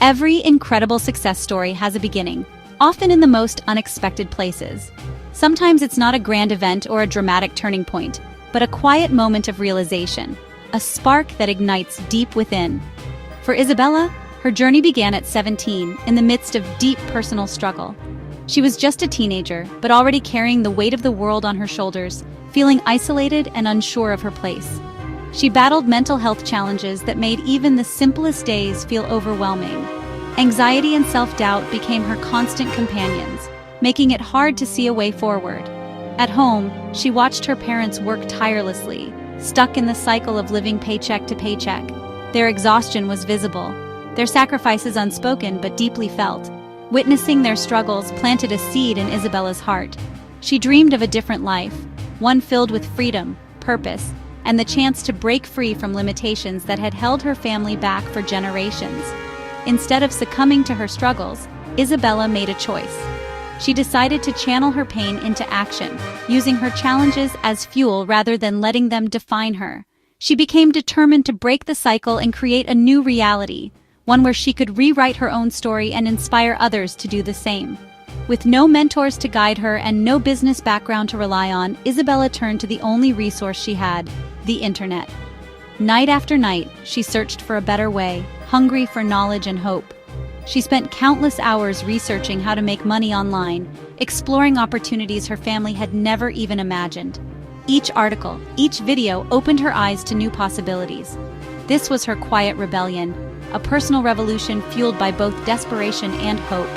Every incredible success story has a beginning, often in the most unexpected places. Sometimes it's not a grand event or a dramatic turning point, but a quiet moment of realization, a spark that ignites deep within. For Isabella, her journey began at 17, in the midst of deep personal struggle. She was just a teenager, but already carrying the weight of the world on her shoulders, feeling isolated and unsure of her place. She battled mental health challenges that made even the simplest days feel overwhelming. Anxiety and self-doubt became her constant companions, making it hard to see a way forward. At home, she watched her parents work tirelessly, stuck in the cycle of living paycheck to paycheck. Their exhaustion was visible, their sacrifices unspoken but deeply felt. Witnessing their struggles planted a seed in Isabella's heart. She dreamed of a different life, one filled with freedom, purpose, and the chance to break free from limitations that had held her family back for generations. Instead of succumbing to her struggles, Isabella made a choice. She decided to channel her pain into action, using her challenges as fuel rather than letting them define her. She became determined to break the cycle and create a new reality, one where she could rewrite her own story and inspire others to do the same. With no mentors to guide her and no business background to rely on, Isabella turned to the only resource she had, the internet. Night after night, she searched for a better way, hungry for knowledge and hope. She spent countless hours researching how to make money online, exploring opportunities her family had never even imagined. Each article, each video opened her eyes to new possibilities. This was her quiet rebellion, a personal revolution fueled by both desperation and hope.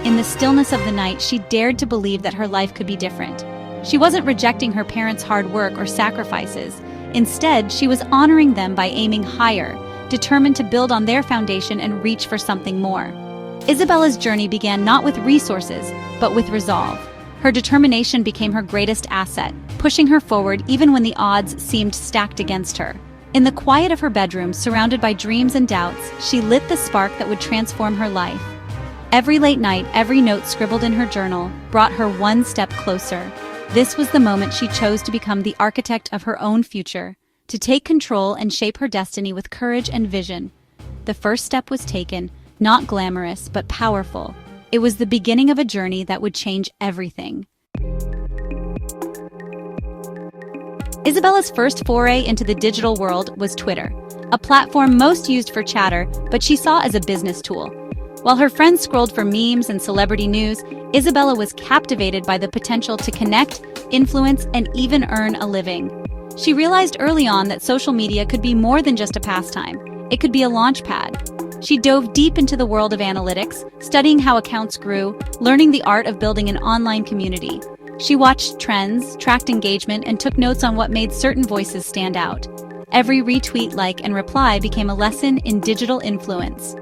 In the stillness of the night, she dared to believe that her life could be different. She wasn't rejecting her parents' hard work or sacrifices. Instead, she was honoring them by aiming higher, determined to build on their foundation and reach for something more. Isabella's journey began not with resources, but with resolve. Her determination became her greatest asset, pushing her forward even when the odds seemed stacked against her. In the quiet of her bedroom, surrounded by dreams and doubts, she lit the spark that would transform her life. Every late night, every note scribbled in her journal brought her one step closer. This was the moment she chose to become the architect of her own future, to take control and shape her destiny with courage and vision. The first step was taken, not glamorous, but powerful. It was the beginning of a journey that would change everything. Isabella's first foray into the digital world was Twitter, a platform most used for chatter, but she saw as a business tool. While her friends scrolled for memes and celebrity news, Isabella was captivated by the potential to connect, influence, and even earn a living. She realized early on that social media could be more than just a pastime. It could be a launchpad. She dove deep into the world of analytics, studying how accounts grew, learning the art of building an online community. She watched trends, tracked engagement, and took notes on what made certain voices stand out. Every retweet, like, and reply became a lesson in digital influence.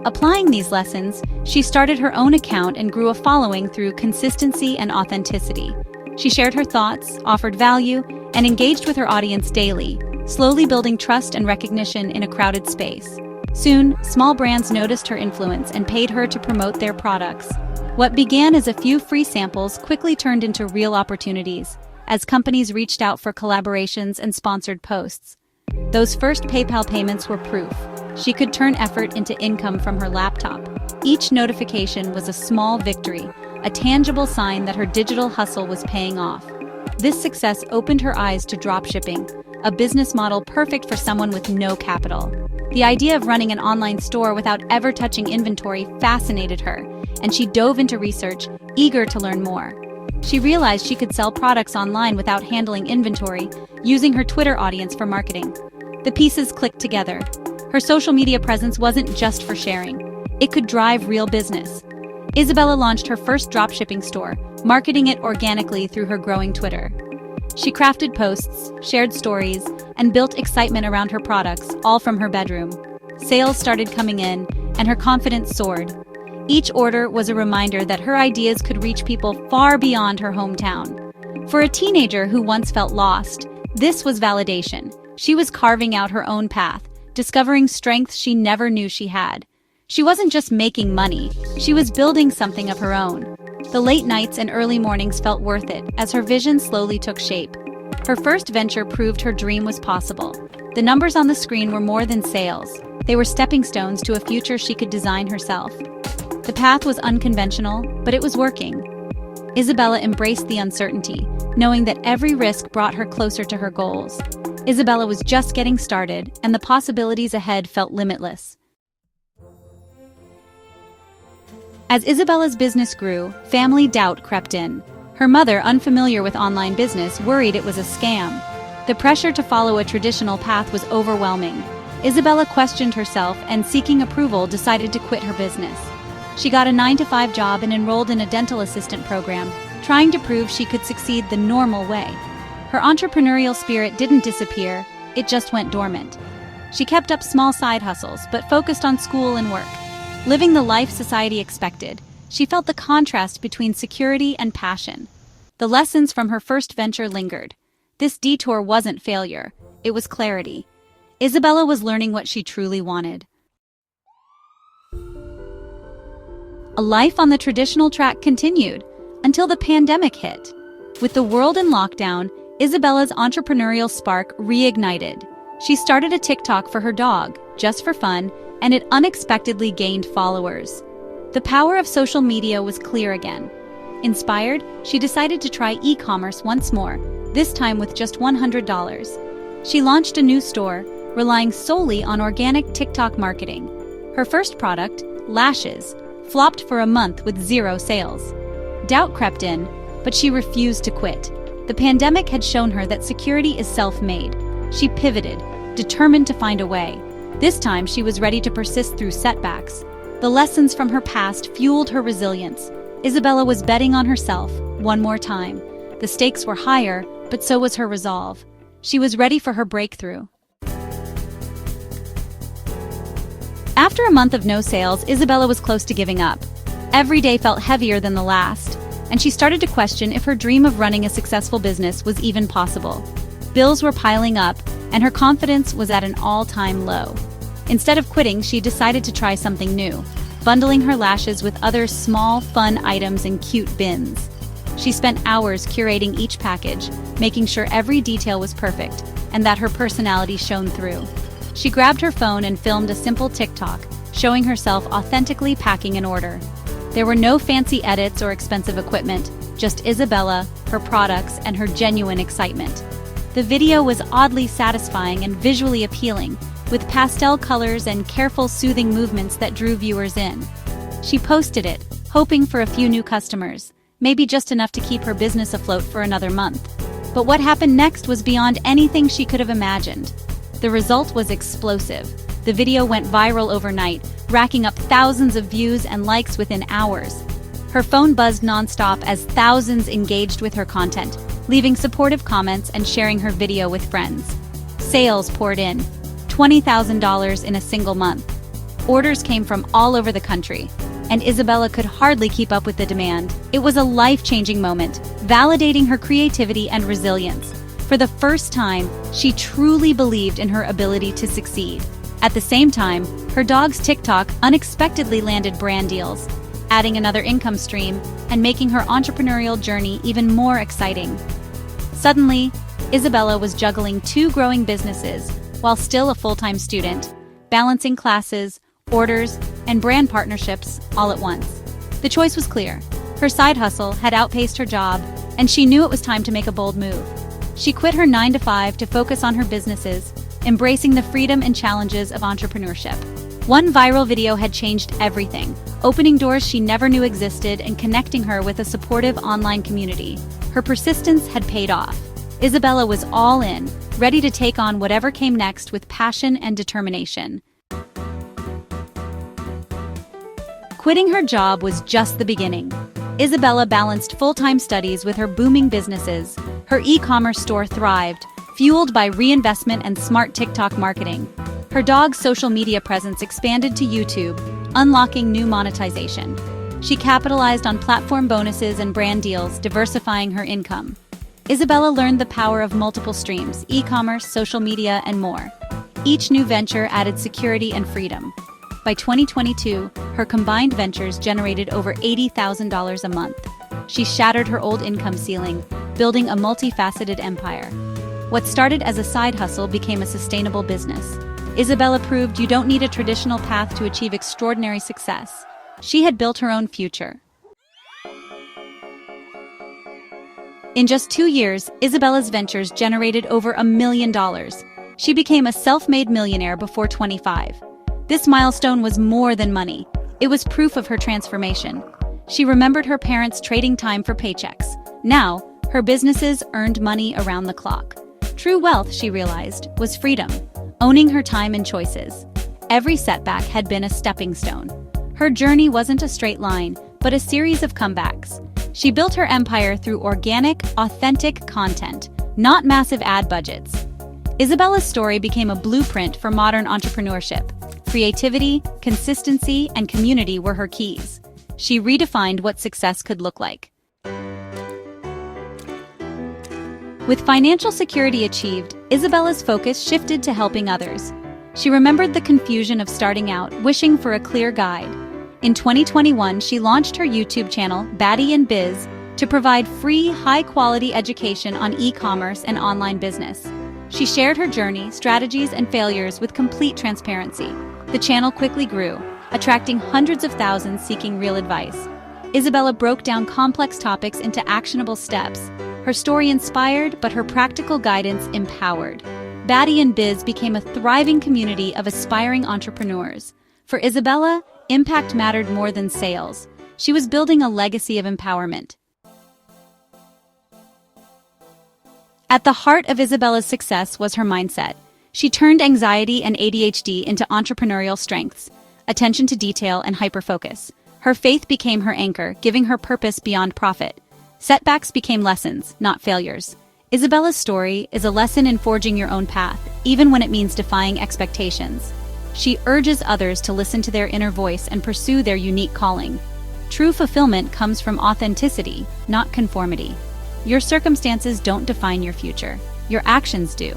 Applying these lessons, she started her own account and grew a following through consistency and authenticity. She shared her thoughts, offered value, and engaged with her audience daily, slowly building trust and recognition in a crowded space. Soon, small brands noticed her influence and paid her to promote their products. What began as a few free samples quickly turned into real opportunities, as companies reached out for collaborations and sponsored posts. Those first PayPal payments were proof. She could turn effort into income from her laptop. Each notification was a small victory, a tangible sign that her digital hustle was paying off. This success opened her eyes to dropshipping, a business model perfect for someone with no capital. The idea of running an online store without ever touching inventory fascinated her, and she dove into research, eager to learn more. She realized she could sell products online without handling inventory, using her Twitter audience for marketing. The pieces clicked together. Her social media presence wasn't just for sharing. It could drive real business. Isabella launched her first dropshipping store, marketing it organically through her growing Twitter. She crafted posts, shared stories, and built excitement around her products, all from her bedroom. Sales started coming in, and her confidence soared. Each order was a reminder that her ideas could reach people far beyond her hometown. For a teenager who once felt lost, this was validation. She was carving out her own path, discovering strengths she never knew she had. She wasn't just making money, she was building something of her own. The late nights and early mornings felt worth it as her vision slowly took shape. Her first venture proved her dream was possible. The numbers on the screen were more than sales. They were stepping stones to a future she could design herself. The path was unconventional, but it was working. Isabella embraced the uncertainty, knowing that every risk brought her closer to her goals. Isabella was just getting started, and the possibilities ahead felt limitless. As Isabella's business grew, family doubt crept in. Her mother, unfamiliar with online business, worried it was a scam. The pressure to follow a traditional path was overwhelming. Isabella questioned herself and, seeking approval, decided to quit her business. She got a 9-to-5 job and enrolled in a dental assistant program, trying to prove she could succeed the normal way. Her entrepreneurial spirit didn't disappear, it just went dormant. She kept up small side hustles, but focused on school and work. Living the life society expected, she felt the contrast between security and passion. The lessons from her first venture lingered. This detour wasn't failure, it was clarity. Isabella was learning what she truly wanted. A life on the traditional track continued until the pandemic hit. With the world in lockdown, Isabella's entrepreneurial spark reignited. She started a TikTok for her dog, just for fun, and it unexpectedly gained followers. The power of social media was clear again. Inspired, she decided to try e-commerce once more, this time with just $100. She launched a new store, relying solely on organic TikTok marketing. Her first product, lashes, flopped for a month with 0 sales. Doubt crept in, but she refused to quit. The pandemic had shown her that security is self-made. She pivoted, determined to find a way. This time she was ready to persist through setbacks. The lessons from her past fueled her resilience. Isabella was betting on herself, one more time. The stakes were higher, but so was her resolve. She was ready for her breakthrough. After a month of no sales, Isabella was close to giving up. Every day felt heavier than the last, and she started to question if her dream of running a successful business was even possible. Bills were piling up, and her confidence was at an all-time low. Instead of quitting, she decided to try something new, bundling her lashes with other small, fun items in cute bins. She spent hours curating each package, making sure every detail was perfect, and that her personality shone through. She grabbed her phone and filmed a simple TikTok, showing herself authentically packing an order. There were no fancy edits or expensive equipment, just Isabella, her products, and her genuine excitement. The video was oddly satisfying and visually appealing, with pastel colors and careful, soothing movements that drew viewers in. She posted it, hoping for a few new customers, maybe just enough to keep her business afloat for another month. But what happened next was beyond anything she could have imagined. The result was explosive. The video went viral overnight, racking up thousands of views and likes within hours. Her phone buzzed nonstop as thousands engaged with her content, leaving supportive comments and sharing her video with friends. Sales poured in, $20,000 in a single month. Orders came from all over the country, and Isabella could hardly keep up with the demand. It was a life-changing moment, validating her creativity and resilience. For the first time, she truly believed in her ability to succeed. At the same time, her dog's TikTok unexpectedly landed brand deals, adding another income stream and making her entrepreneurial journey even more exciting. Suddenly, Isabella was juggling 2 growing businesses while still a full-time student, balancing classes, orders, and brand partnerships all at once. The choice was clear. Her side hustle had outpaced her job, and she knew it was time to make a bold move. She quit her 9-to-5 to focus on her businesses, embracing the freedom and challenges of entrepreneurship. One viral video had changed everything, opening doors she never knew existed and connecting her with a supportive online community. Her persistence had paid off. Isabella was all in, ready to take on whatever came next with passion and determination. Quitting her job was just the beginning. Isabella balanced full-time studies with her booming businesses. Her e-commerce store thrived, fueled by reinvestment and smart TikTok marketing. Her dog's social media presence expanded to YouTube, unlocking new monetization. She capitalized on platform bonuses and brand deals, diversifying her income. Isabella learned the power of multiple streams, e-commerce, social media, and more. Each new venture added security and freedom. By 2022, her combined ventures generated over $80,000 a month. She shattered her old income ceiling, building a multifaceted empire. What started as a side hustle became a sustainable business. Isabella proved you don't need a traditional path to achieve extraordinary success. She had built her own future. In just 2 years, Isabella's ventures generated over $1 million. She became a self-made millionaire before 25. This milestone was more than money. It was proof of her transformation. She remembered her parents trading time for paychecks. Now, her businesses earned money around the clock. True wealth, she realized, was freedom, owning her time and choices. Every setback had been a stepping stone. Her journey wasn't a straight line, but a series of comebacks. She built her empire through organic, authentic content, not massive ad budgets. Isabella's story became a blueprint for modern entrepreneurship. Creativity, consistency, and community were her keys. She redefined what success could look like. With financial security achieved, Isabella's focus shifted to helping others. She remembered the confusion of starting out, wishing for a clear guide. In 2021, she launched her YouTube channel, Baddie and Biz, to provide free, high-quality education on e-commerce and online business. She shared her journey, strategies, and failures with complete transparency. The channel quickly grew, attracting hundreds of thousands seeking real advice. Isabella broke down complex topics into actionable steps. Her story inspired, but her practical guidance empowered. Baddie and Biz became a thriving community of aspiring entrepreneurs. For Isabella, impact mattered more than sales. She was building a legacy of empowerment. At the heart of Isabella's success was her mindset. She turned anxiety and ADHD into entrepreneurial strengths, attention to detail and hyperfocus. Her faith became her anchor, giving her purpose beyond profit. Setbacks became lessons, not failures. Isabella's story is a lesson in forging your own path, even when it means defying expectations. She urges others to listen to their inner voice and pursue their unique calling. True fulfillment comes from authenticity, not conformity. Your circumstances don't define your future. Your actions do.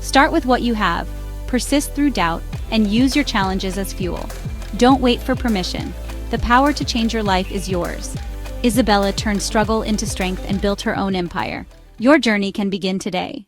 Start with what you have, persist through doubt, and use your challenges as fuel. Don't wait for permission. The power to change your life is yours. Isabella turned struggle into strength and built her own empire. Your journey can begin today.